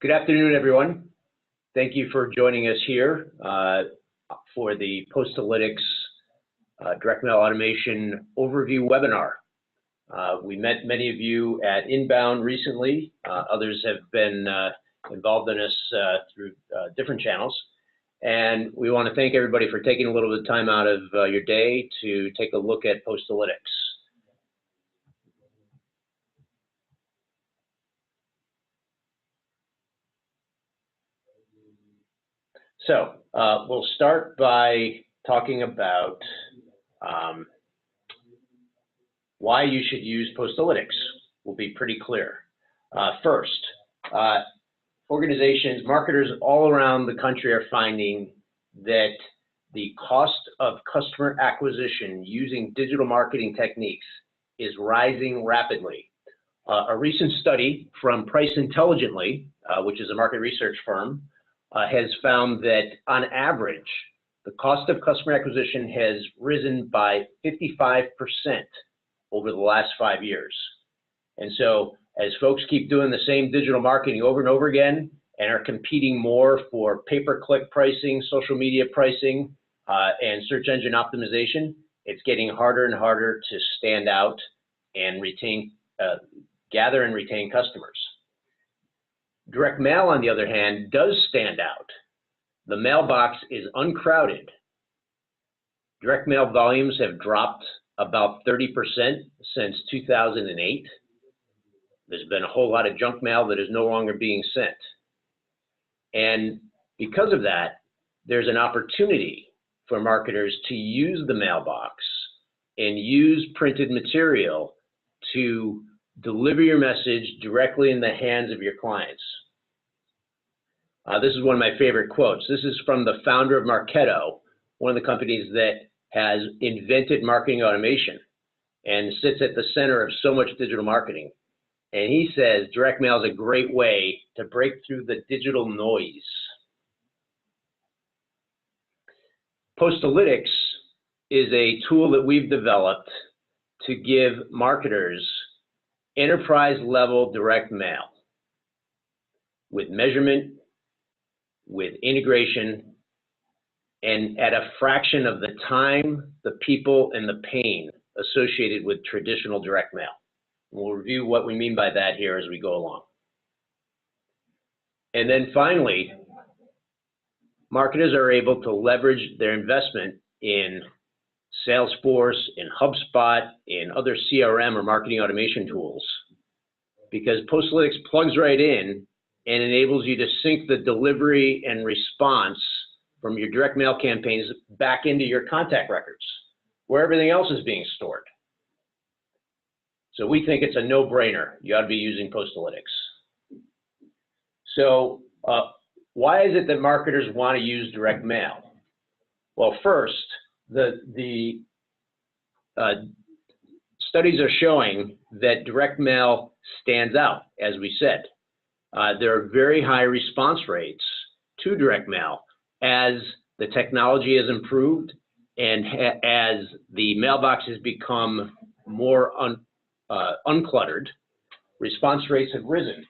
Good afternoon, everyone. Thank you for joining us here for the Postalytics Direct Mail Automation Overview webinar. We met many of you at Inbound recently. Others have been involved in us through different channels. And we want to thank everybody for taking a little bit of time out of your day to take a look at Postalytics. So we'll start by talking about why you should use Postalytics. Will be pretty clear. First, organizations, marketers all around the country are finding that the cost of customer acquisition using digital marketing techniques is rising rapidly. A recent study from Price Intelligently, which is a market research firm, has found that on average, the cost of customer acquisition has risen by 55% over the last 5 years. And so as folks keep doing the same digital marketing over and over again and are competing more for pay-per-click pricing, social media pricing, and search engine optimization, it's getting harder and harder to stand out and retain, gather and retain customers. Direct mail, on the other hand, does stand out. The mailbox is uncrowded. Direct mail volumes have dropped about 30% since 2008. There's been a whole lot of junk mail that is no longer being sent. And because of that, there's an opportunity for marketers to use the mailbox and use printed material to deliver your message directly in the hands of your clients. This is one of my favorite quotes. This is from the founder of Marketo, one of the companies that has invented marketing automation and sits at the center of so much digital marketing. And he says, direct mail is a great way to break through the digital noise. Postalytics is a tool that we've developed to give marketers enterprise-level direct mail with measurement, with integration, and at a fraction of the time, the people, and the pain associated with traditional direct mail. We'll review what we mean by that here as we go along. And then finally, marketers are able to leverage their investment in Salesforce, in HubSpot, in other CRM or marketing automation tools, because Postalytics plugs right in and enables you to sync the delivery and response from your direct mail campaigns back into your contact records, where everything else is being stored. So we think it's a no-brainer. You ought to be using Postalytics. So why is it that marketers want to use direct mail? Well, first, the studies are showing that direct mail stands out, as we said. There are very high response rates to direct mail as the technology has improved and as the mailbox has become more uncluttered, response rates have risen.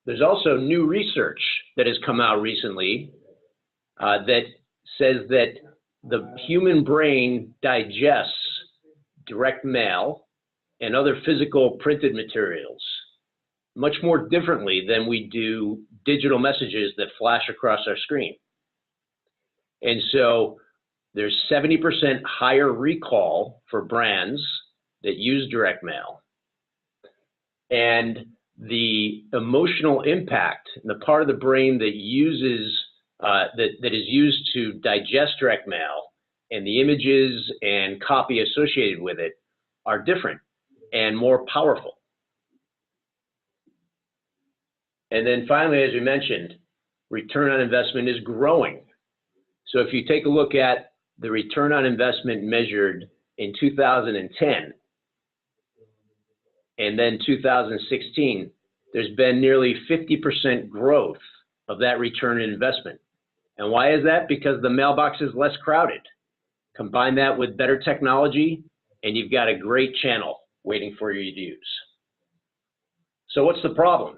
There's also new research that has come out recently that says that the human brain digests direct mail and other physical printed materials much more differently than we do digital messages that flash across our screen. And so there's 70% higher recall for brands that use direct mail. And the emotional impact, the part of the brain that uses, that is used to digest direct mail, and the images and copy associated with it are different and more powerful. And then finally, as we mentioned, return on investment is growing. So if you take a look at the return on investment measured in 2010 and then 2016, there's been nearly 50% growth of that return on investment. And why is that? Because the mailbox is less crowded. Combine that with better technology, and you've got a great channel waiting for you to use. So what's the problem?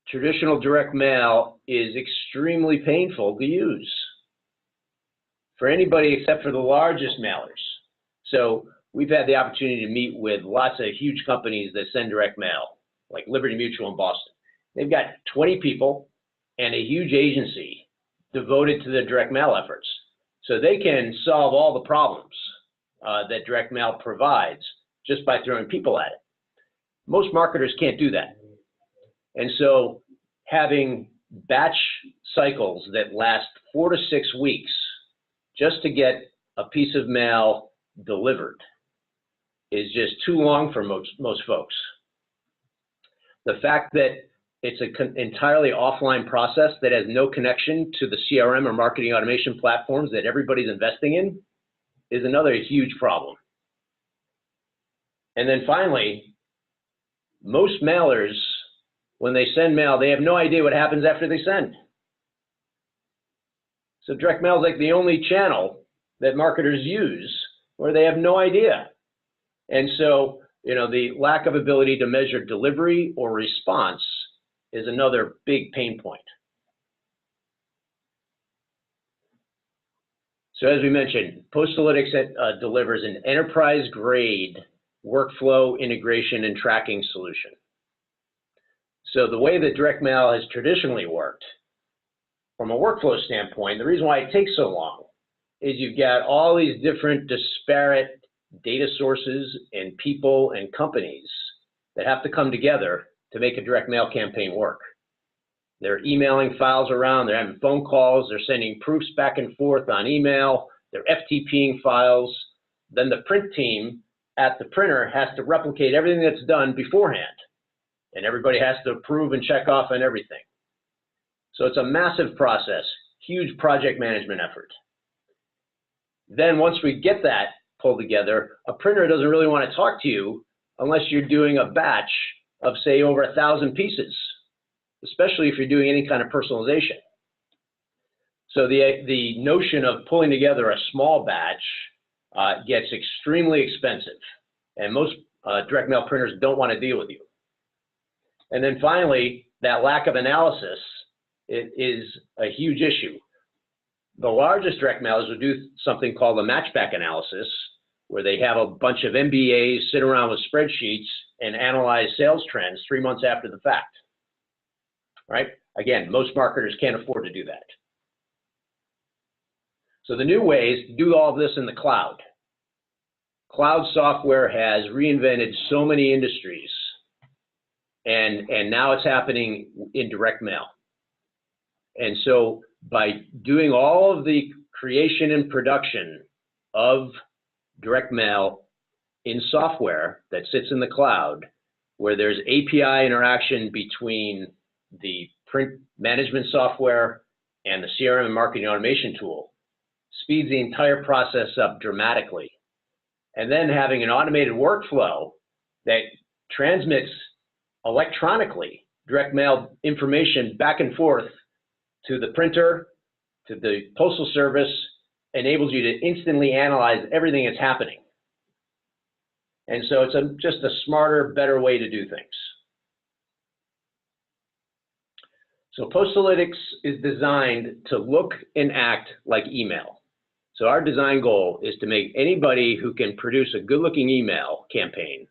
Traditional direct mail is extremely painful to use for anybody except for the largest mailers. So we've had the opportunity to meet with lots of huge companies that send direct mail, like Liberty Mutual in Boston. They've got 20 people and a huge agency devoted to the direct mail efforts. So they can solve all the problems that direct mail provides just by throwing people at it. Most marketers can't do that. And so having batch cycles that last 4 to 6 weeks just to get a piece of mail delivered is just too long for most folks. The fact that it's an entirely offline process that has no connection to the CRM or marketing automation platforms that everybody's investing in is another huge problem. And then finally, most mailers, when they send mail, they have no idea what happens after they send. So direct mail is like the only channel that marketers use where they have no idea. And so, the lack of ability to measure delivery or response is another big pain point. So as we mentioned, Postalytics delivers an enterprise-grade workflow integration and tracking solution. So the way that direct mail has traditionally worked, from a workflow standpoint, the reason why it takes so long is you've got all these different disparate data sources and people and companies that have to come together to make a direct mail campaign work. They're emailing files around, they're having phone calls, they're sending proofs back and forth on email, they're FTPing files. Then the print team at the printer has to replicate everything that's done beforehand. And everybody has to approve and check off on everything. So it's a massive process, huge project management effort. Then once we get that pulled together, a printer doesn't really want to talk to you unless you're doing a batch of, say, over 1,000 pieces, especially if you're doing any kind of personalization. So the notion of pulling together a small batch gets extremely expensive, and most direct mail printers don't want to deal with you. And then finally, that lack of analysis is a huge issue. The largest direct mailers will do something called a matchback analysis, where they have a bunch of MBAs sit around with spreadsheets and analyze sales trends 3 months after the fact. Right? Again, most marketers can't afford to do that. So the new way is to do all of this in the cloud. Cloud software has reinvented so many industries, and now it's happening in direct mail. And so by doing all of the creation and production of direct mail in software that sits in the cloud, where there's API interaction between the print management software and the CRM and marketing automation tool, speeds the entire process up dramatically. And then having an automated workflow that transmits electronically direct mail information back and forth to the printer, to the postal service, enables you to instantly analyze everything that's happening. And so it's just a smarter, better way to do things. So Postalytics is designed to look and act like email. So our design goal is to make anybody who can produce a good-looking email campaign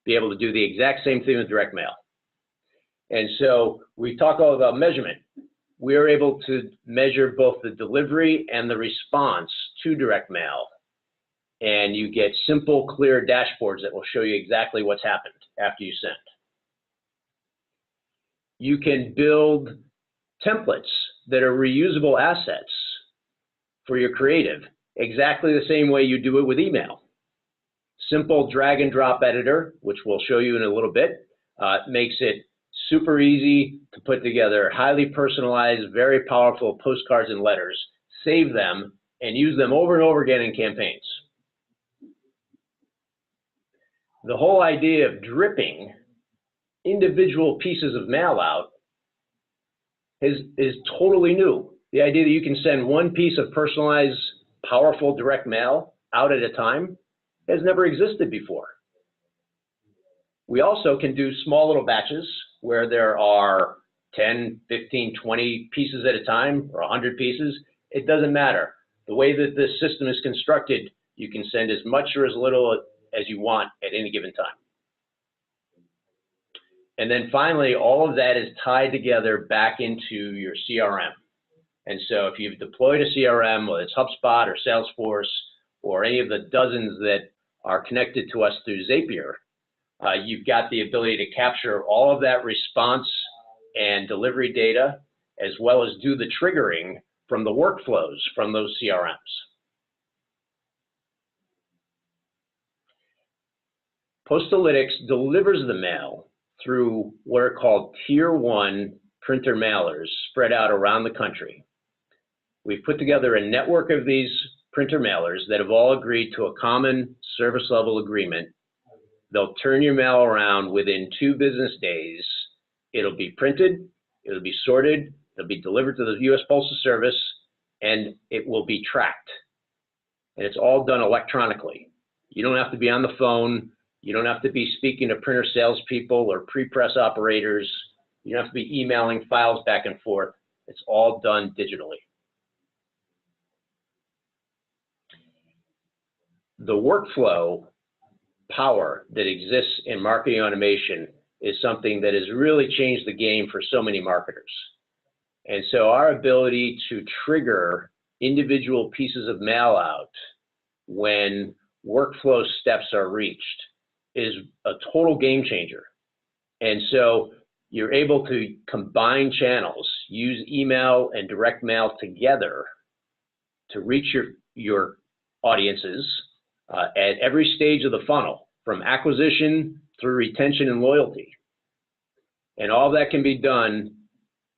be able to do the exact same thing with direct mail. And so we talk all about measurement. We are able to measure both the delivery and the response to direct mail. And you get simple, clear dashboards that will show you exactly what's happened after you send. You can build templates that are reusable assets for your creative, exactly the same way you do it with email. Simple drag and drop editor, which we'll show you in a little bit, makes it super easy to put together highly personalized, very powerful postcards and letters, save them, and use them over and over again in campaigns. The whole idea of dripping individual pieces of mail out is totally new. The idea that you can send one piece of personalized, powerful direct mail out at a time has never existed before. We also can do small little batches where there are 10, 15, 20 pieces at a time or 100 pieces. It doesn't matter. The way that this system is constructed, you can send as much or as little as you want at any given time. And then finally, all of that is tied together back into your CRM. And so if you've deployed a CRM, whether it's HubSpot or Salesforce or any of the dozens that are connected to us through Zapier, you've got the ability to capture all of that response and delivery data, as well as do the triggering from the workflows from those CRMs. Postalytics delivers the mail through what are called Tier 1 printer mailers spread out around the country. We've put together a network of these printer mailers that have all agreed to a common service level agreement. They'll turn your mail around within 2 business days. It'll be printed, it'll be sorted, it'll be delivered to the U.S. Postal Service, and it will be tracked. And it's all done electronically. You don't have to be on the phone. You don't have to be speaking to printer salespeople or pre-press operators. You don't have to be emailing files back and forth. It's all done digitally. The workflow power that exists in marketing automation is something that has really changed the game for so many marketers. And so our ability to trigger individual pieces of mail out when workflow steps are reached is a total game changer. And so you're able to combine channels, use email and direct mail together to reach your audiences at every stage of the funnel, from acquisition through retention and loyalty. And all that can be done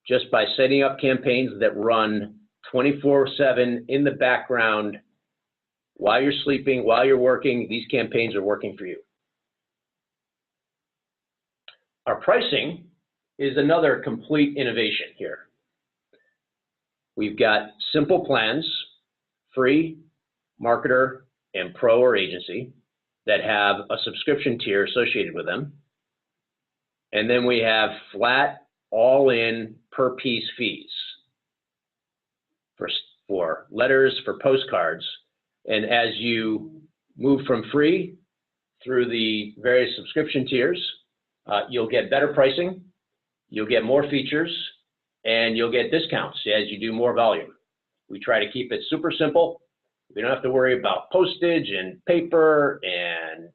just by setting up campaigns that run 24/7 in the background. While you're sleeping, while you're working, these campaigns are working for you. Our pricing is another complete innovation here. We've got simple plans, free, marketer, and pro or agency, that have a subscription tier associated with them. And then we have flat, all-in, per piece fees for letters, for postcards. And as you move from free through the various subscription tiers, you'll get better pricing, you'll get more features, and you'll get discounts as you do more volume. We try to keep it super simple. We don't have to worry about postage and paper and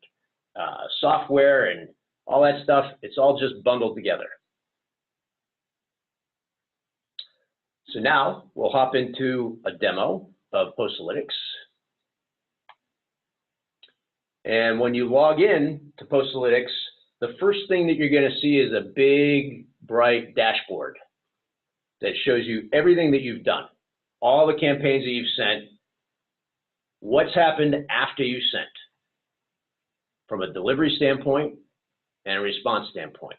software and all that stuff. It's all just bundled together. So now we'll hop into a demo of Postalytics. And when you log in to Postalytics, the first thing that you're going to see is a big, bright dashboard that shows you everything that you've done, all the campaigns that you've sent, what's happened after you sent, from a delivery standpoint and a response standpoint.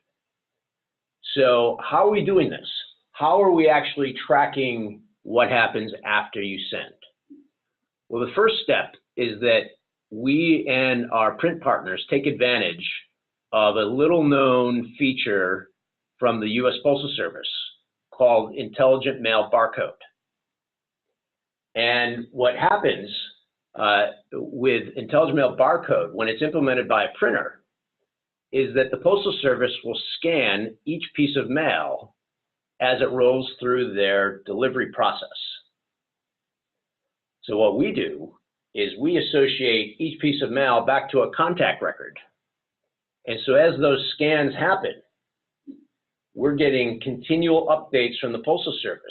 So how are we doing this? How are we actually tracking what happens after you send? Well, the first step is that we and our print partners take advantage of a little known feature from the U.S. Postal Service called Intelligent Mail Barcode. And what happens with Intelligent Mail Barcode, when it's implemented by a printer, is that the Postal Service will scan each piece of mail as it rolls through their delivery process. So what we do is we associate each piece of mail back to a contact record. And so as those scans happen, we're getting continual updates from the Postal Service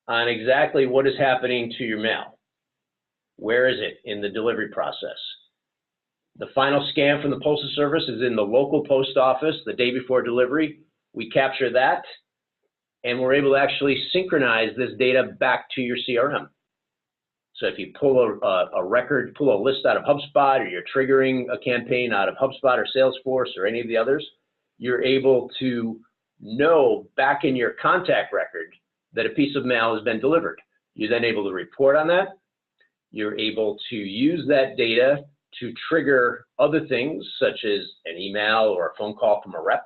on exactly what is happening to your mail. Where is it in the delivery process? The final scan from the Postal Service is in the local post office the day before delivery. We capture that, and we're able to actually synchronize this data back to your CRM. So if you pull a record, pull a list out of HubSpot, or you're triggering a campaign out of HubSpot or Salesforce or any of the others, you're able to know back in your contact record that a piece of mail has been delivered. You're then able to report on that. You're able to use that data to trigger other things such as an email or a phone call from a rep.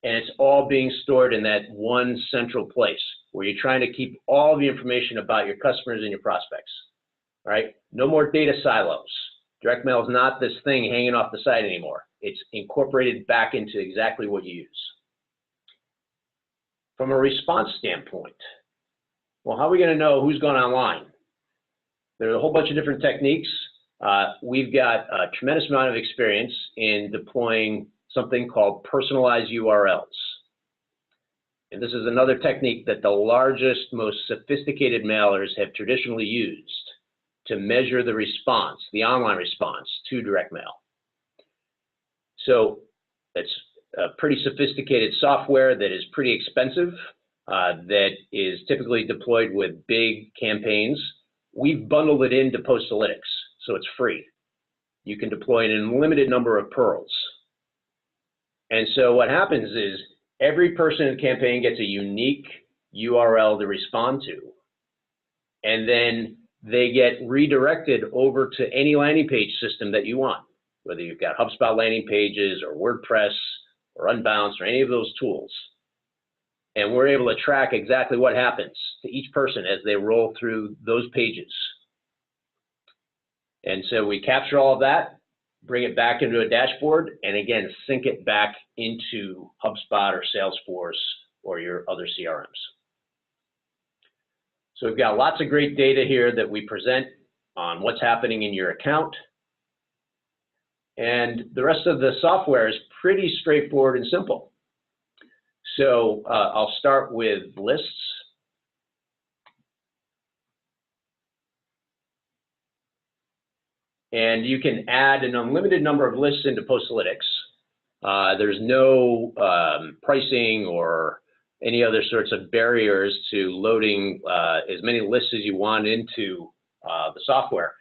And it's all being stored in that one central place where you're trying to keep all the information about your customers and your prospects, right? No more data silos. Direct mail is not this thing hanging off the side anymore. It's incorporated back into exactly what you use. From a response standpoint, well, how are we going to know who's gone online? There's a whole bunch of different techniques. We've got a tremendous amount of experience in deploying something called personalized URLs. And this is another technique that the largest, most sophisticated mailers have traditionally used to measure the response, the online response to direct mail. So it's a pretty sophisticated software that is pretty expensive, that is typically deployed with big campaigns. We've bundled it into Postalytics, so it's free. You can deploy an unlimited number of pearls. And so what happens is every person in the campaign gets a unique URL to respond to, and then they get redirected over to any landing page system that you want, whether you've got HubSpot landing pages or WordPress or Unbounce or any of those tools. And we're able to track exactly what happens to each person as they roll through those pages. And so we capture all of that, bring it back into a dashboard, and again, sync it back into HubSpot or Salesforce or your other CRMs. So we've got lots of great data here that we present on what's happening in your account. And the rest of the software is pretty straightforward and simple. So I'll start with lists. And you can add an unlimited number of lists into Postalytics. There's no pricing or any other sorts of barriers to loading as many lists as you want into the software.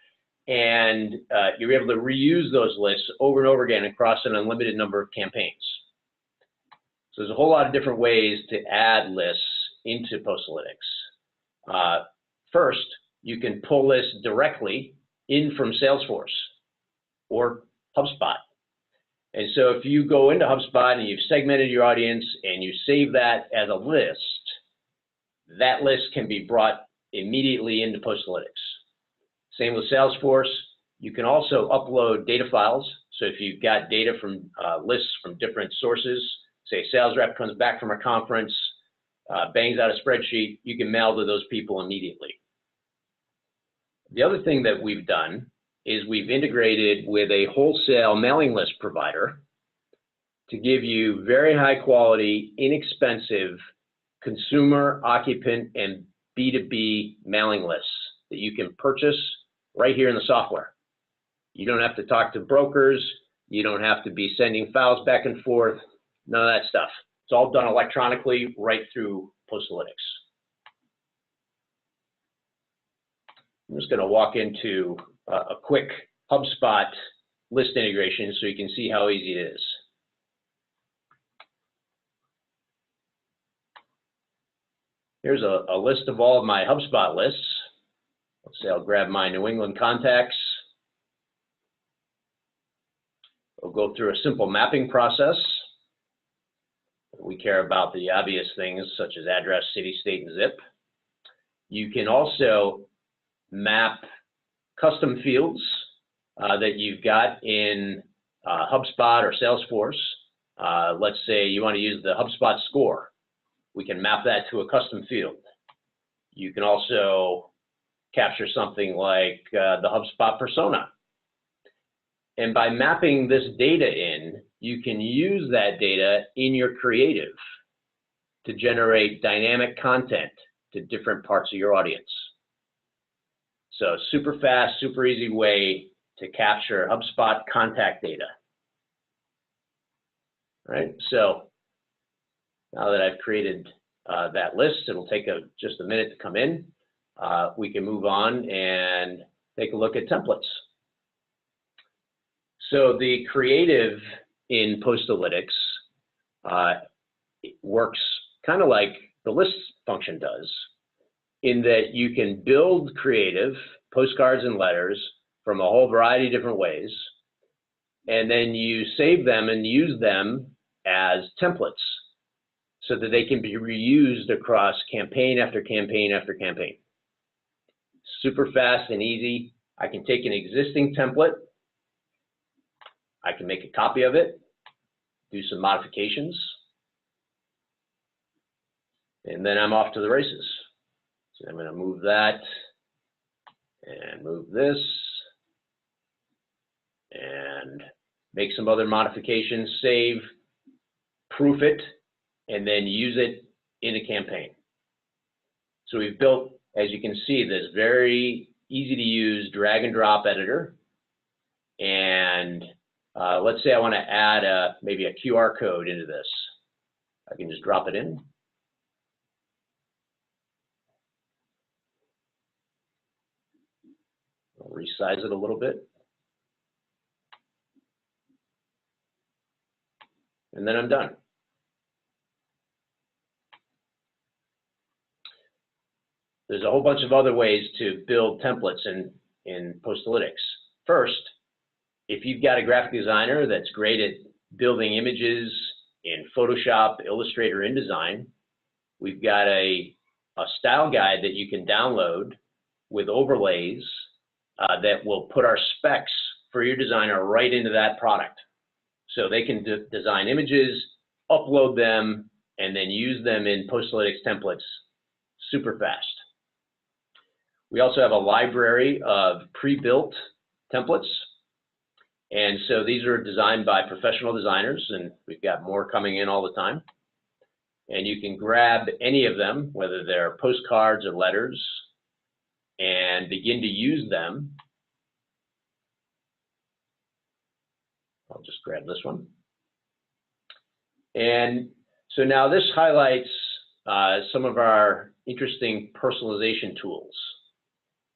And you're able to reuse those lists over and over again across an unlimited number of campaigns. So there's a whole lot of different ways to add lists into Postalytics. First, you can pull lists directly in from Salesforce or HubSpot. And so if you go into HubSpot and you've segmented your audience and you save that as a list, that list can be brought immediately into Postalytics. Same with Salesforce. You can also upload data files. So if you've got data from lists from different sources, say a sales rep comes back from a conference, bangs out a spreadsheet, you can mail to those people immediately. The other thing that we've done is we've integrated with a wholesale mailing list provider to give you very high quality, inexpensive consumer, occupant, and B2B mailing lists that you can purchase right here in the software. You don't have to talk to brokers. You don't have to be sending files back and forth, none of that stuff. It's all done electronically right through Postalytics. I'm just going to walk into a quick HubSpot list integration so you can see how easy it is. Here's a list of all of my HubSpot lists. Let's say I'll grab my New England contacts. We'll go through a simple mapping process. We care about the obvious things such as address, city, state, and zip. You can also map custom fields that you've got in HubSpot or Salesforce. Let's say you want to use the HubSpot score. We can map that to a custom field. You can also capture something like the HubSpot persona. And by mapping this data in, you can use that data in your creative to generate dynamic content to different parts of your audience. So super fast, super easy way to capture HubSpot contact data. All right, so now that I've created that list, it'll take just a minute to come in. We can move on and take a look at templates. So the creative in Postalytics works kind of like the list function does, in that you can build creative, postcards and letters from a whole variety of different ways, and then you save them and use them as templates so that they can be reused across campaign after campaign after campaign. Super fast and easy. I can take an existing template, I can make a copy of it, do some modifications, and then I'm off to the races. So I'm going to move that and move this and make some other modifications, save, proof it, and then use it in a campaign. So we've built, as you can see, this very easy to use drag and drop editor. And let's say I want to add maybe a QR code into this. I can just drop it in. I'll resize it a little bit. And then I'm done. There's a whole bunch of other ways to build templates in Postalytics. First, if you've got a graphic designer that's great at building images in Photoshop, Illustrator, InDesign, we've got a style guide that you can download with overlays that will put our specs for your designer right into that product. So they can design images, upload them, and then use them in Postalytics templates super fast. We also have a library of pre-built templates. And so these are designed by professional designers, and we've got more coming in all the time. And you can grab any of them, whether they're postcards or letters, and begin to use them. I'll just grab this one. And so now this highlights some of our interesting personalization tools.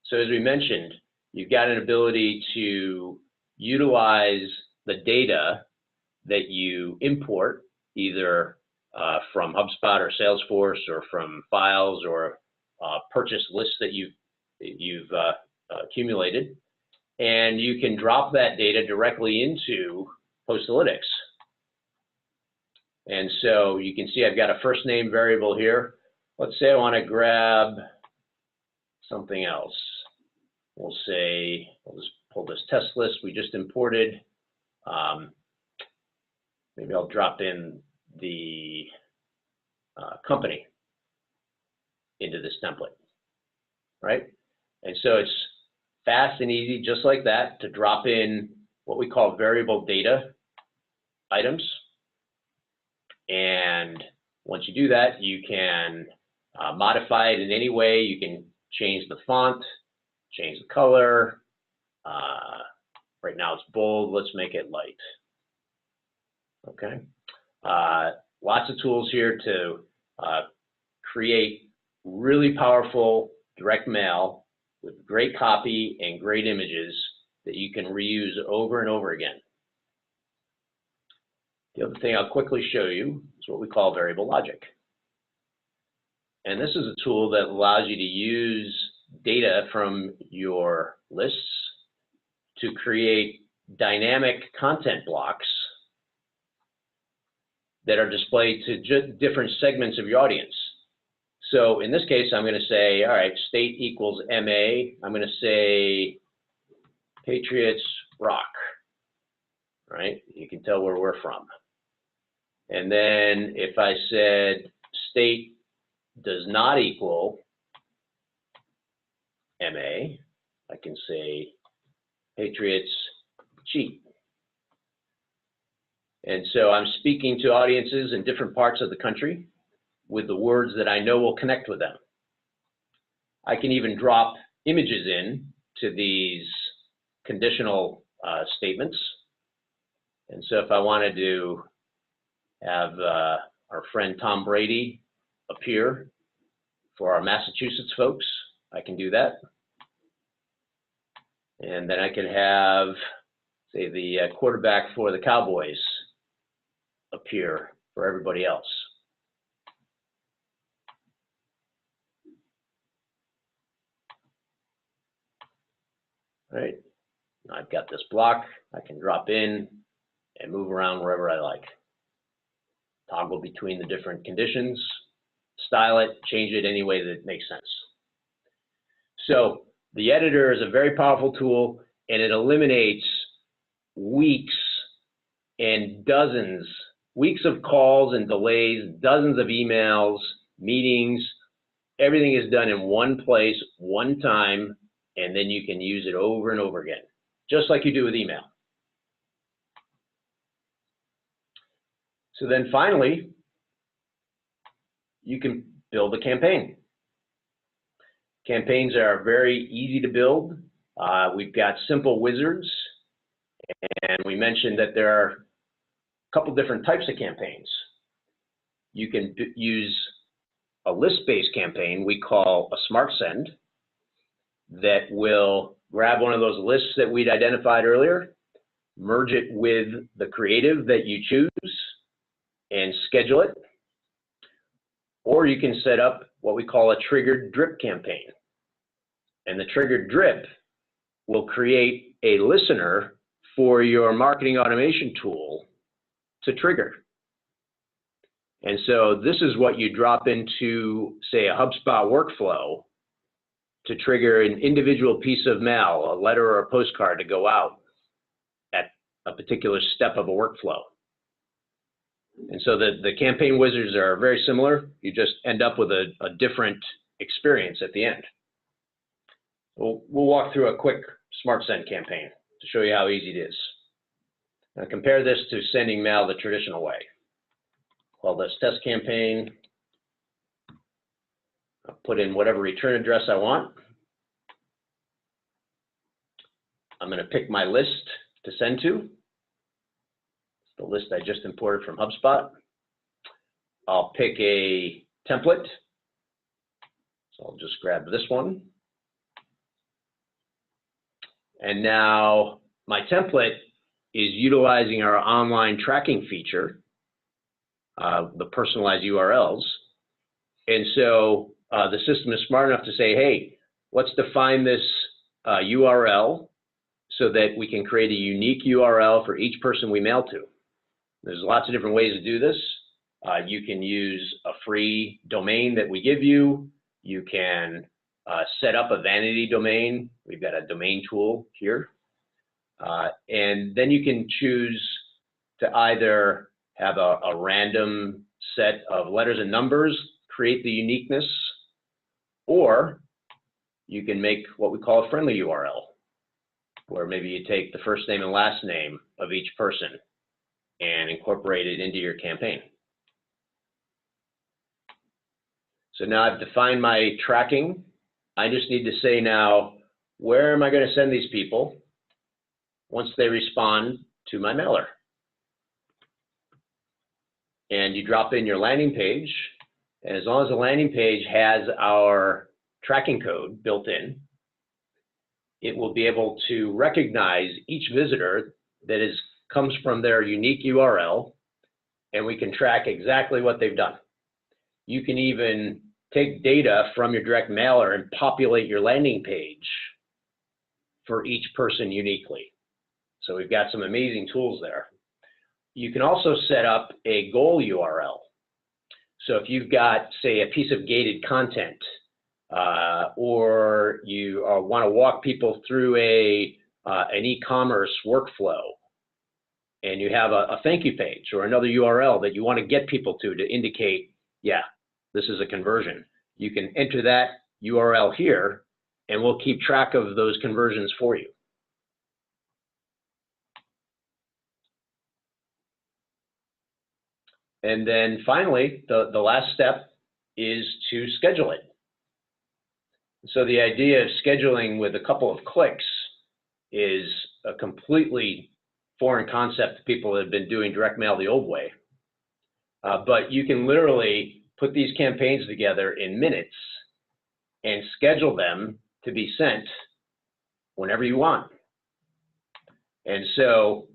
So as we mentioned, you've got an ability to utilize the data that you import, either from HubSpot or Salesforce or from files or purchase lists that you've accumulated. And you can drop that data directly into Postalytics. And so you can see I've got a first name variable here. Let's say I want to grab something else. We'll say, I'll just pull this test list we just imported. Maybe I'll drop in the company into this template, right? And so it's fast and easy, just like that, to drop in what we call variable data items. And once you do that, you can modify it in any way. You can change the font, change the color. Right now it's bold. Let's make it light. Okay. Lots of tools here to create really powerful direct mail with great copy and great images that you can reuse over and over again. The other thing I'll quickly show you is what we call variable logic. And this is a tool that allows you to use data from your lists to create dynamic content blocks that are displayed to different segments of your audience. So in this case, I'm going to say, all right, state equals MA. I'm going to say Patriots rock, right? You can tell where we're from. And then if I said state does not equal MA, I can say Patriots cheat. And so I'm speaking to audiences in different parts of the country with the words that I know will connect with them. I can even drop images in to these conditional statements. And so if I wanted to have our friend Tom Brady appear for our Massachusetts folks, I can do that. And then I can have, say, the quarterback for the Cowboys appear for everybody else. Right? I've got this block. I can drop in and move around wherever I like. Toggle between the different conditions, style it, change it any way that makes sense. So the editor is a very powerful tool, and it eliminates weeks and dozens, weeks of calls and delays, dozens of emails, meetings. Everything is done in one place, one time, and then you can use it over and over again, just like you do with email. So then finally, you can build a campaign. Campaigns are very easy to build. We've got simple wizards, and we mentioned that there are a couple different types of campaigns. You can use a list-based campaign we call a smart send that will grab one of those lists that we'd identified earlier, merge it with the creative that you choose, and schedule it. Or you can set up what we call a triggered drip campaign. And the triggered drip will create a listener for your marketing automation tool to trigger. And so this is what you drop into, say, a HubSpot workflow to trigger an individual piece of mail, a letter or a postcard to go out at a particular step of a workflow. And so the campaign wizards are very similar. You just end up with a different experience at the end. We'll walk through a quick smart send campaign to show you how easy it is. Now compare this to sending mail the traditional way. Call this test campaign. I'll put in whatever return address I want. I'm going to pick my list to send to. It's the list I just imported from HubSpot. I'll pick a template. So I'll just grab this one. And now my template is utilizing our online tracking feature, the personalized URLs. And so the system is smart enough to say, hey, let's define this URL so that we can create a unique URL for each person we mail to. There's lots of different ways to do this. You can use a free domain that we give you. You can set up a vanity domain. We've got a domain tool here. And then you can choose to either have a random set of letters and numbers, create the uniqueness, or you can make what we call a friendly URL, where maybe you take the first name and last name of each person and incorporate it into your campaign. So now I've defined my tracking. I just need to say now, where am I going to send these people once they respond to my mailer? And you drop in your landing page, and as long as the landing page has our tracking code built in, it will be able to recognize each visitor that comes from their unique URL, and we can track exactly what they've done. You can even take data from your direct mailer and populate your landing page for each person uniquely. So we've got some amazing tools there. You can also set up a goal URL. So if you've got, say, a piece of gated content, or you want to walk people through an e-commerce workflow, and you have a thank you page or another URL that you want to get people to indicate, yeah, this is a conversion. You can enter that URL here, and we'll keep track of those conversions for you. And then finally, the last step is to schedule it. So the idea of scheduling with a couple of clicks is a completely foreign concept to people that have been doing direct mail the old way. But you can literally put these campaigns together in minutes and schedule them to be sent whenever you want. And so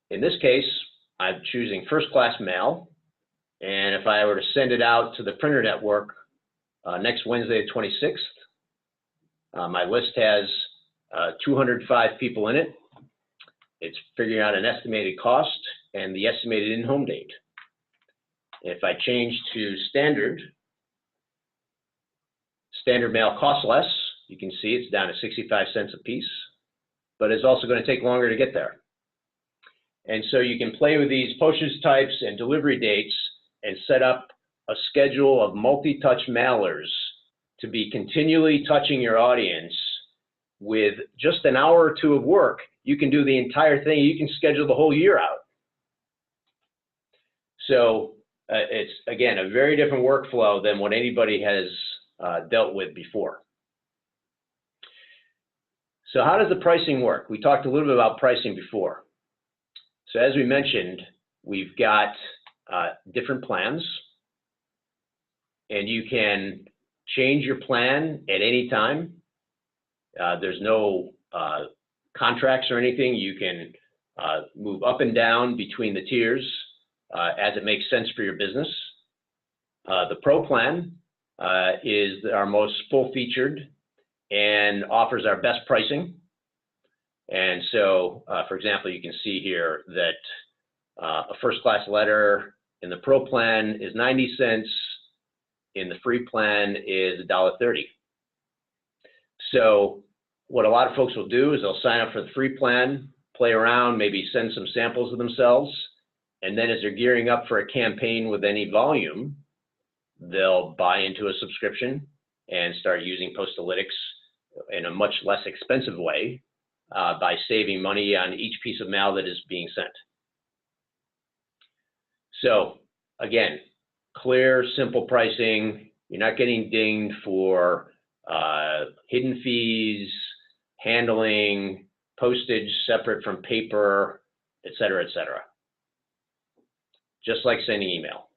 in this case, I'm choosing first class mail. And if I were to send it out to the printer network next Wednesday, the 26th, my list has 205 people in it. It's figuring out an estimated cost and the estimated in-home date. If I change to standard mail costs less. You can see it's down to 65 cents a piece, but it's also going to take longer to get there. And so you can play with these postage types and delivery dates and set up a schedule of multi-touch mailers to be continually touching your audience. With just an hour or two of work, you can do the entire thing. You can schedule the whole year out. So it's, again, a very different workflow than what anybody has dealt with before. So how does the pricing work? We talked a little bit about pricing before. So as we mentioned, we've got different plans, and you can change your plan at any time. There's no contracts or anything. You can move up and down between the tiers as it makes sense for your business. The Pro plan is our most full-featured and offers our best pricing. And so, for example, you can see here that a first-class letter in the Pro plan is 90 cents. In the free plan is $1.30. So what a lot of folks will do is they'll sign up for the free plan, play around, maybe send some samples of themselves, and then as they're gearing up for a campaign with any volume, they'll buy into a subscription and start using Postalytics in a much less expensive way by saving money on each piece of mail that is being sent. So again, clear, simple pricing. You're not getting dinged for hidden fees, handling, postage separate from paper, et cetera, et cetera. Just like sending email.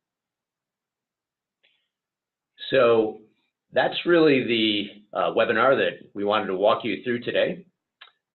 So that's really the webinar that we wanted to walk you through today.